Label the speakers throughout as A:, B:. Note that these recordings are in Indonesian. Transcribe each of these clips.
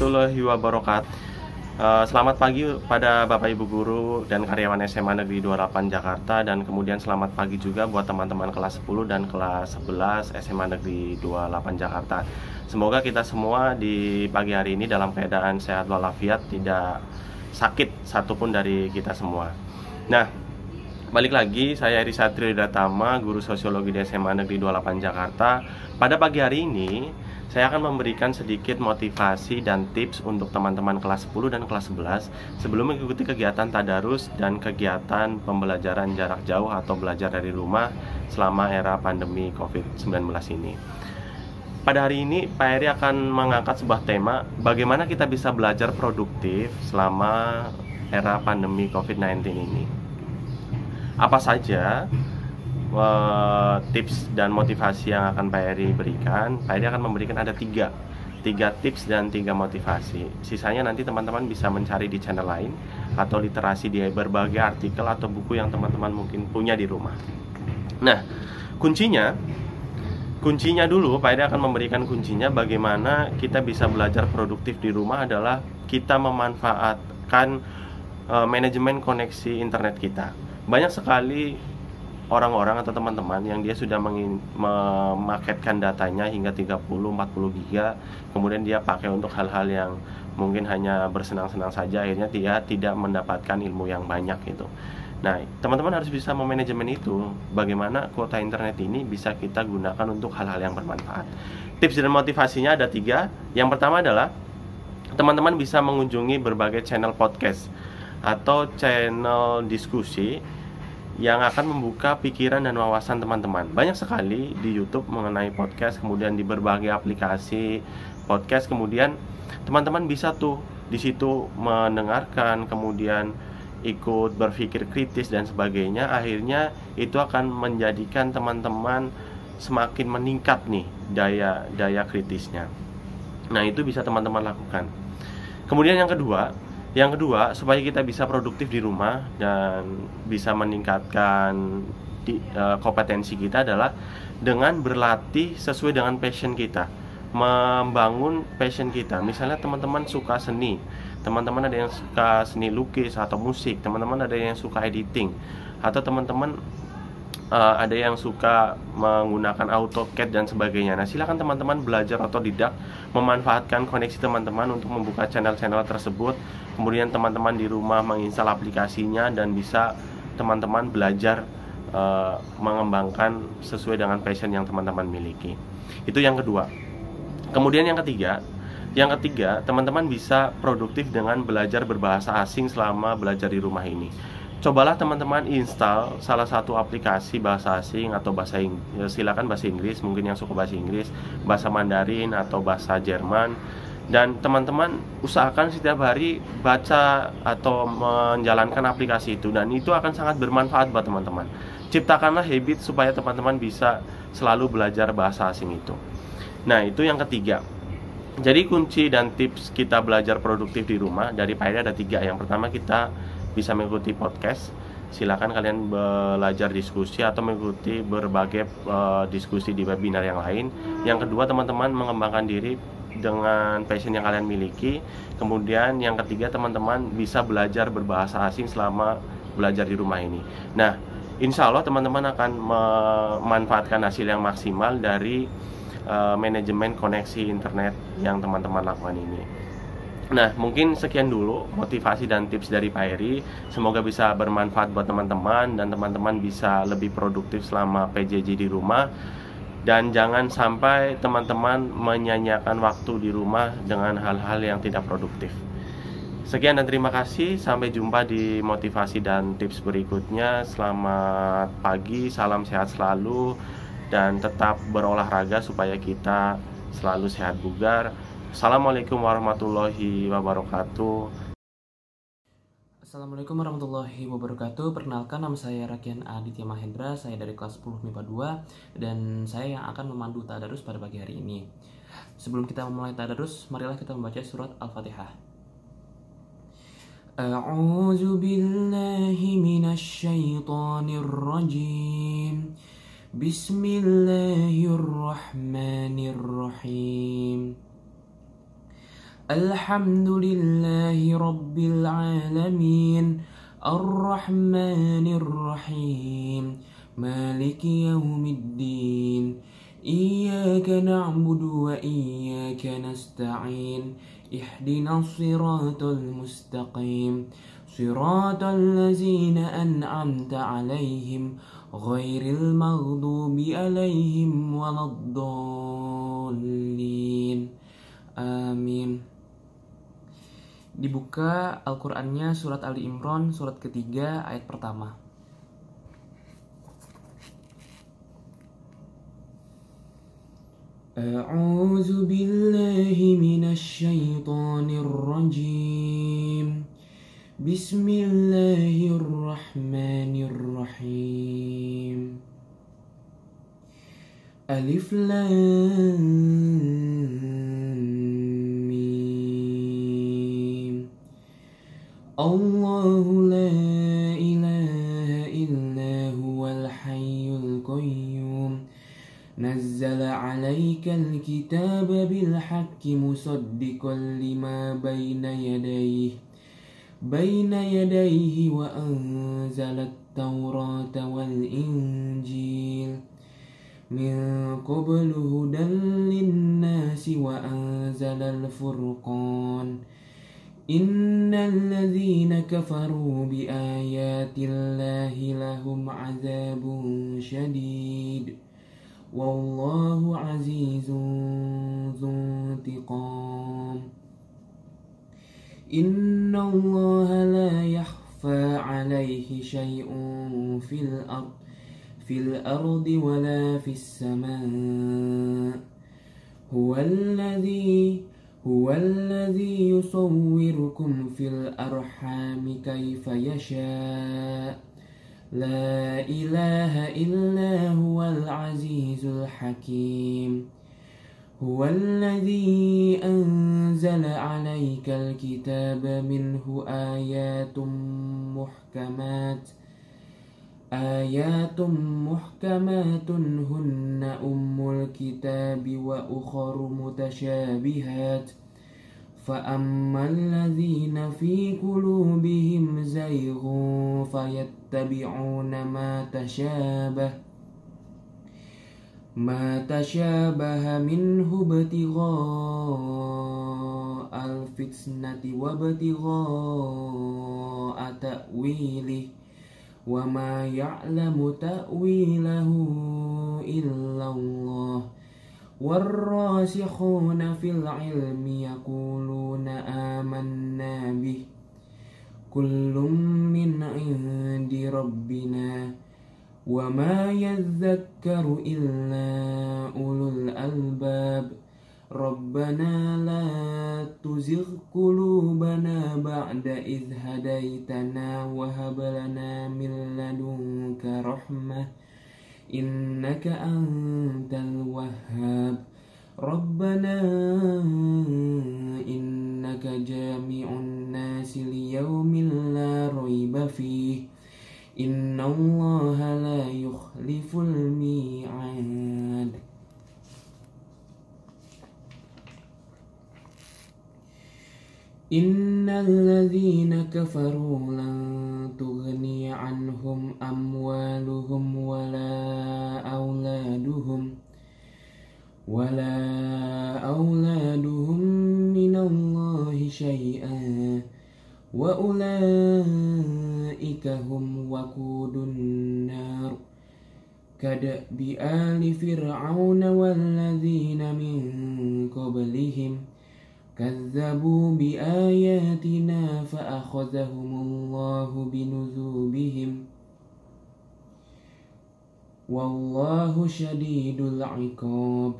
A: warahmatullahi wabarakatuh. Selamat pagi pada Bapak Ibu Guru dan karyawan SMA Negeri 28 Jakarta, dan kemudian selamat pagi juga buat teman-teman kelas 10 dan kelas 11 SMA Negeri 28 Jakarta. Semoga kita semua di pagi hari ini dalam keadaan sehat walafiat, tidak sakit satupun dari kita semua. Nah, balik lagi, saya Eri Satrio Datama, guru sosiologi di SMA Negeri 28 Jakarta. Pada pagi hari ini saya akan memberikan sedikit motivasi dan tips untuk teman-teman kelas 10 dan kelas 11 sebelum mengikuti kegiatan tadarus dan kegiatan pembelajaran jarak jauh atau belajar dari rumah selama era pandemi COVID-19 ini. Pada hari ini, Pak Eri akan mengangkat sebuah tema, bagaimana kita bisa belajar produktif selama era pandemi COVID-19 ini. Apa saja tips dan motivasi yang akan Pak Eri berikan? Pak Eri akan memberikan ada tiga tips dan 3 motivasi. Sisanya nanti teman-teman bisa mencari di channel lain atau literasi di berbagai artikel atau buku yang teman-teman mungkin punya di rumah. Nah, kuncinya dulu, Pak Eri akan memberikan kuncinya bagaimana kita bisa belajar produktif di rumah adalah kita memanfaatkan manajemen koneksi internet kita. Banyak sekali orang-orang atau teman-teman yang dia sudah memaketkan datanya hingga 30-40 giga, kemudian dia pakai untuk hal-hal yang mungkin hanya bersenang-senang saja, akhirnya dia tidak mendapatkan ilmu yang banyak gitu. Nah, teman-teman harus bisa memanajemen itu, bagaimana kuota internet ini bisa kita gunakan untuk hal-hal yang bermanfaat. Tips dan motivasinya ada 3. Yang pertama adalah teman-teman bisa mengunjungi berbagai channel podcast atau channel diskusi yang akan membuka pikiran dan wawasan teman-teman. Banyak sekali di YouTube mengenai podcast, kemudian di berbagai aplikasi podcast, kemudian teman-teman bisa tuh di situ mendengarkan, kemudian ikut berpikir kritis dan sebagainya. Akhirnya itu akan menjadikan teman-teman semakin meningkat nih daya kritisnya. Nah, itu bisa teman-teman lakukan. Kemudian yang kedua, supaya kita bisa produktif di rumah dan bisa meningkatkan kompetensi kita adalah dengan berlatih sesuai dengan passion kita, membangun passion kita. Misalnya teman-teman suka seni, teman-teman ada yang suka seni lukis atau musik, teman-teman ada yang suka editing, atau teman-teman ada yang suka menggunakan AutoCAD dan sebagainya. Nah, silakan teman-teman belajar otodidak, memanfaatkan koneksi teman-teman untuk membuka channel-channel tersebut. Kemudian teman-teman di rumah menginstal aplikasinya dan bisa teman-teman belajar mengembangkan sesuai dengan passion yang teman-teman miliki. Itu yang kedua. Kemudian yang ketiga, teman-teman bisa produktif dengan belajar berbahasa asing selama belajar di rumah ini. Cobalah teman-teman install salah satu aplikasi bahasa asing atau silakan bahasa Inggris, mungkin yang suka bahasa Inggris, bahasa Mandarin atau bahasa Jerman, dan teman-teman usahakan setiap hari baca atau menjalankan aplikasi itu, dan itu akan sangat bermanfaat buat teman-teman. Ciptakanlah habit supaya teman-teman bisa selalu belajar bahasa asing itu. Nah, itu yang ketiga. Jadi kunci dan tips kita belajar produktif di rumah dari Pak Eri ada 3. Yang pertama, kita bisa mengikuti podcast. Silakan kalian belajar diskusi atau mengikuti berbagai diskusi di webinar yang lain. Yang kedua, teman-teman mengembangkan diri dengan passion yang kalian miliki. Kemudian yang ketiga, teman-teman bisa belajar berbahasa asing selama belajar di rumah ini. Nah, insya Allah teman-teman akan memanfaatkan hasil yang maksimal dari manajemen koneksi internet yang teman-teman lakukan ini. Nah, mungkin sekian dulu motivasi dan tips dari Pak Eri. Semoga bisa bermanfaat buat teman-teman dan teman-teman bisa lebih produktif selama PJJ di rumah. Dan jangan sampai teman-teman menyanyiakan waktu di rumah dengan hal-hal yang tidak produktif. Sekian dan terima kasih. Sampai jumpa di motivasi dan tips berikutnya. Selamat pagi, salam sehat selalu, dan tetap berolahraga supaya kita selalu sehat bugar. Assalamualaikum warahmatullahi wabarakatuh.
B: Assalamualaikum warahmatullahi wabarakatuh. Perkenalkan, nama saya Rakian Aditya Mahendra. Saya dari kelas 10 MIPA 2 dan saya yang akan memandu tadarus pada pagi hari ini. Sebelum kita memulai tadarus, marilah kita membaca surat Al-Fatihah. A'udzu billahi minasy syaithanir rajim. Bismillahirrahmanirrahim. Alhamdulillahi Rabbil Alamin, Ar-Rahmanir Rahim, Maliki Yawmiddin, Iyyaka na'budu wa iyyaka nasta'in, Ihdinas siratal mustaqim, Siratal ladzina an'amta 'alaihim, Ghairil maghdubi 'alaihim waladdallin. Amin. Dibuka Al-Qur'annya surat Ali Imran surat ketiga ayat pertama. A'udzu billahi minasy syaithanir rajim. Bismillahirrahmanirrahim. Alif Lam Mim. Allahu la ilaha illa huwal hayyul qayyum. Nazzala 'alaikal kitaba bil haqqi musaddiqan lima bayna yadayhi wa anzalat tawrata wal injil min qablu hudan linnasi wa anzalal furqan. Innal ladzina kafaru bi ayatillahi lahum 'adzabun syadid. Wallahu 'azizun dzuntiqam. Inna Allaha la yakhfa 'alaihi syai'un fil ardi wala fis sama'. Huwallazi yusawwirukum fil arhami kaifa yasha'. La ilaha illa huwal azizul hakim. Huwallazi anzala 'alaikal kitaba minhu ayatun muhkamatun hunna ummul kitabi wa ukharu mutasyabihat. فأما الذين في قلوبهم زيغ فيتبعون ما تشابه منه ابتغاء الفتنة وابتغاء تأويله وما يعلم تأويله إلا الله. والراسخون في العلم يقولون آمنا به كل من عند ربنا وما يذكر إلا أولو الألباب. ربنا لا تزغ قلوبنا بعد إذ هديتنا وهب لنا من لدنك رحمة إنك أنت الوهاب. ربنا إنك جامع الناس ليوم لا ريب فيه إن الله لا يخلف الميعاد. إن الذين كفروا لن تغني عنهم أموالهم ولا أولادهم من الله شيئا وأولئك هم وقود النار. كدأب آل فرعون والذين من قبلهم كذبوا بآياتنا فأخذهم الله بنذوبهم والله شديد العقاب.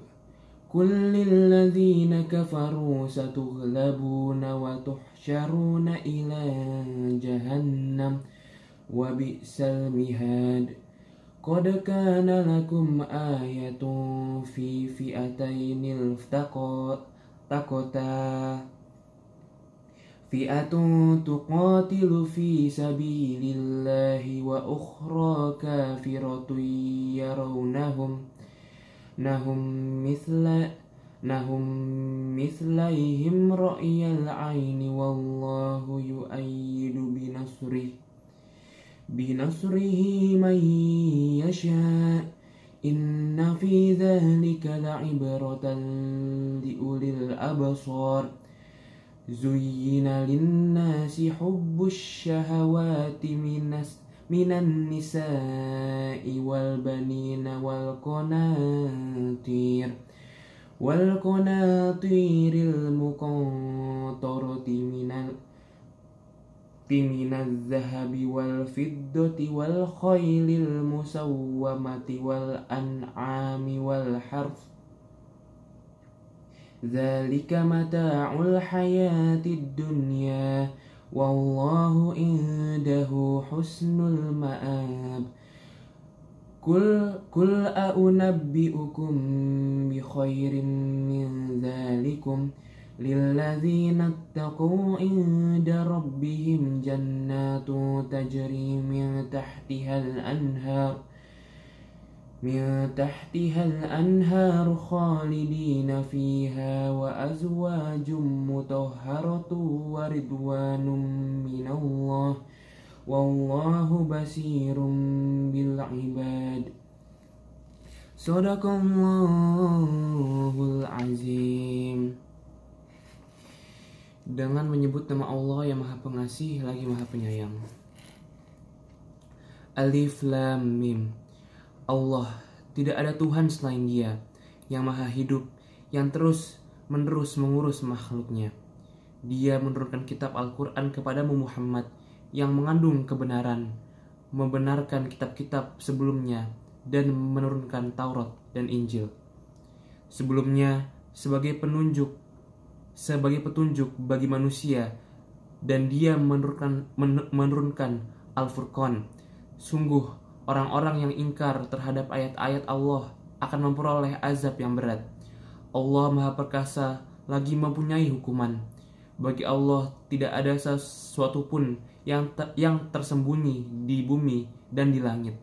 B: قل للذين كفروا ستغلبون وتحشرون إلى جهنم وبئس المهاد. قد كان لكم آية في فئتين التقتا فئة تقاتل في سبيل الله وأخرى كافرة يرونهم نهم مثليهم رأي العين والله يؤيد بنصره من يشاء إن في ذلك لعبرة لأولي الأبصار زين للناس حب الشهوات من النساء والبنين والقناطير المقنطرة من الذهب والفضة والخيل المسومة والأنعام والحرث ذلك متاع الحياة الدنيا والله عنده حسن المآب قل أنبئكم بخير من ذلكم للذين اتقوا عند ربهم جنات تجري من تحتها الأنهار خالدين فيها وأزواج مطهرة ورضوان من الله والله بصير بالعباد. Sadaqallahul azim. Dengan menyebut nama Allah yang Maha Pengasih lagi Maha Penyayang. Alif Lam Mim. Allah, tidak ada Tuhan selain Dia, yang Maha Hidup, yang terus-menerus mengurus makhluknya. Dia menurunkan kitab Al-Quran kepadamu Muhammad, yang mengandung kebenaran, membenarkan kitab-kitab sebelumnya, dan menurunkan Taurat dan Injil sebelumnya sebagai petunjuk bagi manusia, dan Dia menurunkan Al-Furqan. Sungguh orang-orang yang ingkar terhadap ayat-ayat Allah akan memperoleh azab yang berat. Allah Maha Perkasa lagi mempunyai hukuman. Bagi Allah tidak ada sesuatu pun yang tersembunyi di bumi dan di langit.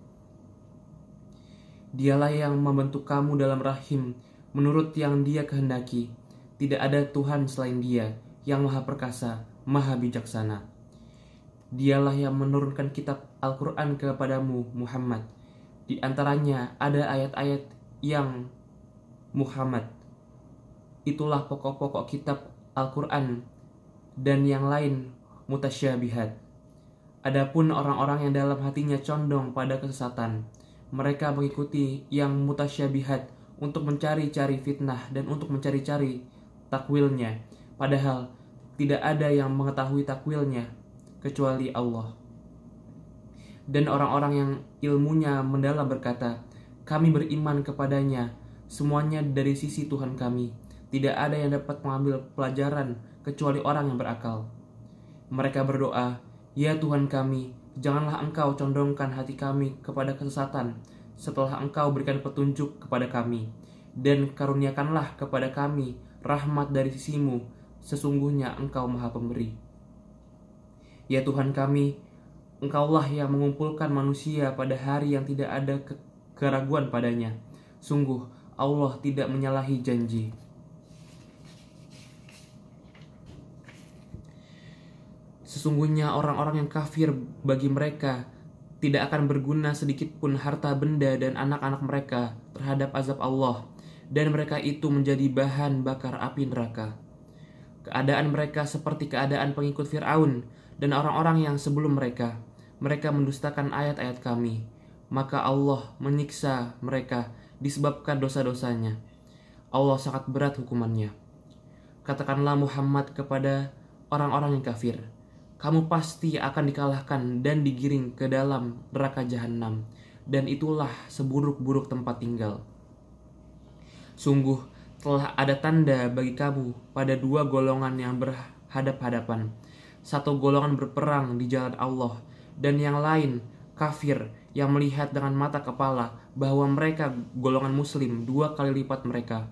B: Dialah yang membentuk kamu dalam rahim menurut yang Dia kehendaki. Tidak ada Tuhan selain Dia yang Maha Perkasa, Maha Bijaksana. Dialah yang menurunkan kitab Al-Quran kepadamu Muhammad. Di antaranya ada ayat-ayat yang Muhammad, itulah pokok-pokok kitab Al-Quran, dan yang lain mutasyabihat. Adapun orang-orang yang dalam hatinya condong pada kesesatan, mereka mengikuti yang mutasyabihat untuk mencari-cari fitnah dan untuk mencari-cari takwilnya, padahal tidak ada yang mengetahui takwilnya kecuali Allah. Dan orang-orang yang ilmunya mendalam berkata, kami beriman kepadanya, semuanya dari sisi Tuhan kami. Tidak ada yang dapat mengambil pelajaran kecuali orang yang berakal. Mereka berdoa, ya Tuhan kami, janganlah Engkau condongkan hati kami kepada kesesatan setelah Engkau berikan petunjuk kepada kami, dan karuniakanlah kepada kami rahmat dari sisimu, sesungguhnya Engkau Maha Pemberi. Ya Tuhan kami, Engkaulah yang mengumpulkan manusia pada hari yang tidak ada keraguan padanya. Sungguh Allah tidak menyalahi janji. Sesungguhnya orang-orang yang kafir, bagi mereka tidak akan berguna sedikit pun harta benda dan anak-anak mereka terhadap azab Allah, dan mereka itu menjadi bahan bakar api neraka. Keadaan mereka seperti keadaan pengikut Fir'aun dan orang-orang yang sebelum mereka. Mereka mendustakan ayat-ayat kami, maka Allah menyiksa mereka disebabkan dosa-dosanya. Allah sangat berat hukumannya. Katakanlah Muhammad kepada orang-orang yang kafir, kamu pasti akan dikalahkan dan digiring ke dalam neraka jahanam, dan itulah seburuk-buruk tempat tinggal. Sungguh telah ada tanda bagi kamu pada dua golongan yang berhadap-hadapan. Satu golongan berperang di jalan Allah, dan yang lain kafir yang melihat dengan mata kepala bahwa mereka golongan muslim 2 kali lipat mereka.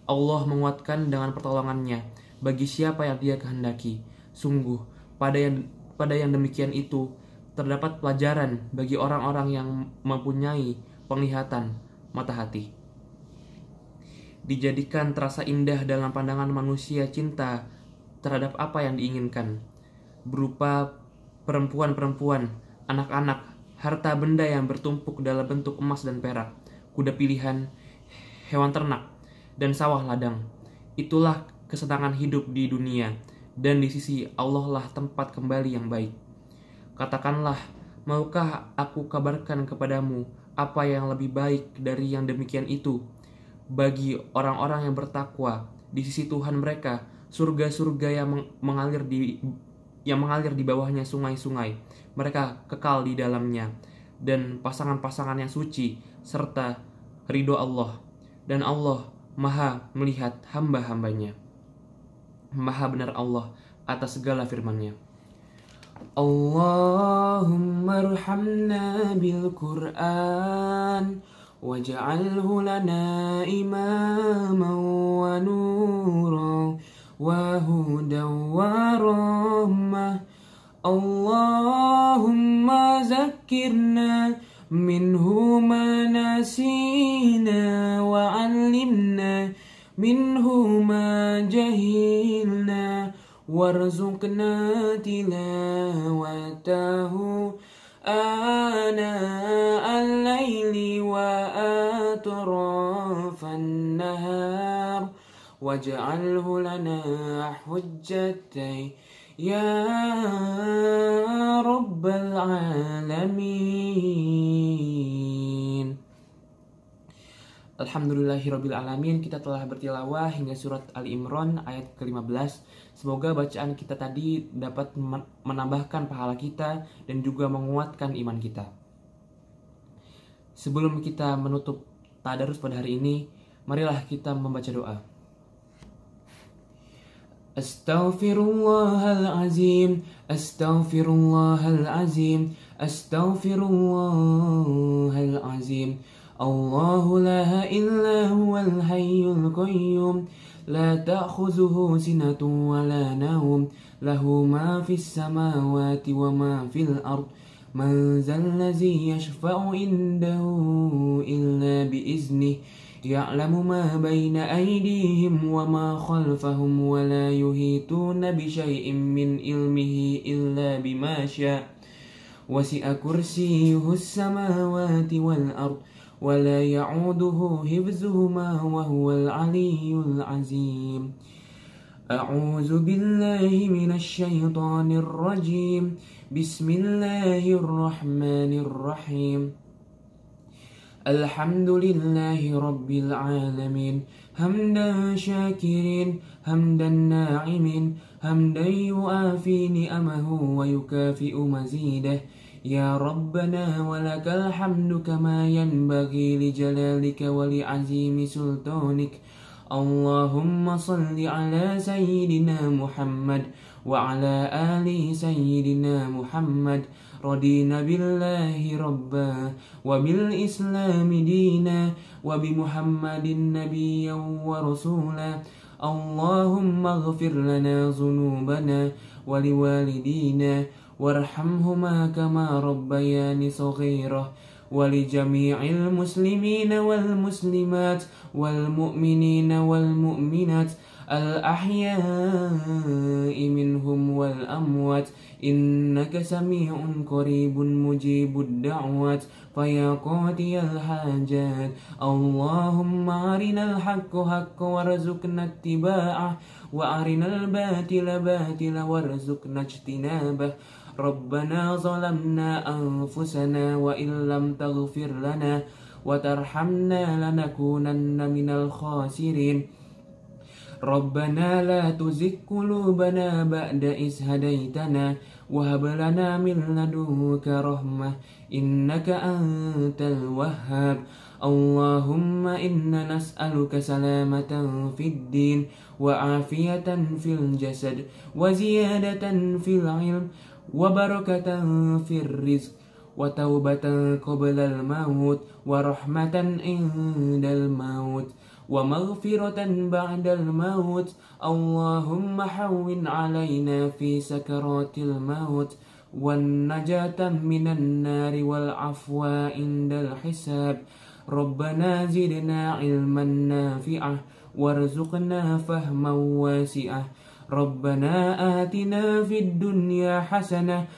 B: Allah menguatkan dengan pertolongannya bagi siapa yang Dia kehendaki. Sungguh pada yang demikian itu terdapat pelajaran bagi orang-orang yang mempunyai penglihatan mata hati. dijadikan terasa indah dalam pandangan manusia cinta terhadap apa yang diinginkan, berupa perempuan-perempuan, anak-anak, harta benda yang bertumpuk dalam bentuk emas dan perak, kuda pilihan, hewan ternak, dan sawah ladang. Itulah kesenangan hidup di dunia, dan di sisi Allah lah tempat kembali yang baik. Katakanlah, maukah aku kabarkan kepadamu apa yang lebih baik dari yang demikian itu? Bagi orang-orang yang bertakwa di sisi Tuhan mereka, surga-surga yang mengalir di bawahnya sungai-sungai. Mereka kekal di dalamnya, dan pasangan-pasangan yang suci serta ridho Allah. Dan Allah Maha melihat hamba-hambanya. Maha benar Allah atas segala firman-Nya. Allahumma arhamna bil Qur'an waj'alhu lana imaman wa nuran wa hudan wa rahmah. Allahumma zakkirna minhu ma nasina wa 'allimna minhu ma jahilna warzuqna tilawatahu ana al-laili wa atrafan nahar waj'alhu lana hujjatan ya rabbal alamin. Alhamdulillahirabbil alamin. Kita telah bertilawah hingga surat Ali Imran ayat ke-15. Semoga bacaan kita tadi dapat menambahkan pahala kita dan juga menguatkan iman kita. Sebelum kita menutup tadarus pada hari ini, marilah kita membaca doa. Astaghfirullahalazim, astaghfirullahalazim, astaghfirullahalazim. Allahu la ilaha huwal hayyul qayyum, la ta'khuzuhu sinatun wa la nawm, lahu ma fis samawati wa ma fil ard. Man zal ladzi yashfa'u indahu illa bi iznihi. يعلم ما بين أيديهم وما خلفهم ولا يحيطون بشيء من علمه إلا بما شاء وسع كرسيه السماوات والأرض ولا يعوده حفظهما وهو العلي العظيم. أعوذ بالله من الشيطان الرجيم. بسم الله الرحمن الرحيم. Alhamdulillahi Rabbil Alamin. Hamdan syakirin, hamdan na'imin, hamdan yu'afi ni'amahu wa yukafi'u mazidah. Ya Rabbana walakal hamdu kama yanbaghi li jalalika wa li azimi sultanik. Allahumma salli ala Sayyidina Muhammad wa ala ali Sayyidina Muhammad. Radina billahi rabba wa bil islami dina wa bi Muhammadin nabiyyan wa rasula. Allahumma ighfir lana dhunubana wa liwalidina warhamhuma kama rabbayani saghira wa li jami'il muslimina wal muslimat wal mu'minina wal mu'minat al-ahya'i minhum wal amwat. Innaka sami'un qaribun mujibud da'wat faya qadiyal hajat. Allahumma arinal haqqa haqqa warzuqna ittiba'ah wa arinal batila batila warzuqna ijtinabah. Rabbana zalamna anfusana wa illam taghfir lana wa tarhamna lanakunanna minal khasirin. Rabbana la tuzigh qulubana ba'da idh hadaitana wa hab lana min ladunka rahmah innaka antal wahhab. Allahumma inna nas'aluka salamatan fid din wa afiyatan fil jasad wa ziyadatan fil ilm wa barakatan fir rizq wa taubatan qabla al maut wa rahmatan indal maut wa maghfiratan ba'dal maut. Allahumma hawwin alaina fi sakaratil maut wan najatan minan nari wal afwa indal hisab. ربنا زدنا علما نافعا وارزقنا فهما واسعا ربنا آتنا في الدنيا حسنة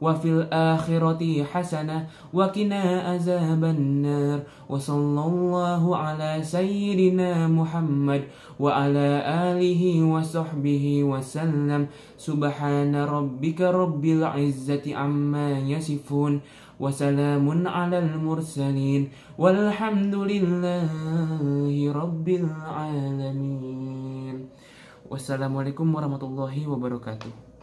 B: وفي الآخرة حسنة وقنا عذاب النار وصلى الله على سيدنا محمد وعلى آله وصحبه وسلم سبحان ربك رب العزة عما يصفون وسلام على المرسلين والحمد لله رب العالمين. Wassalamualaikum warahmatullahi wabarakatuh.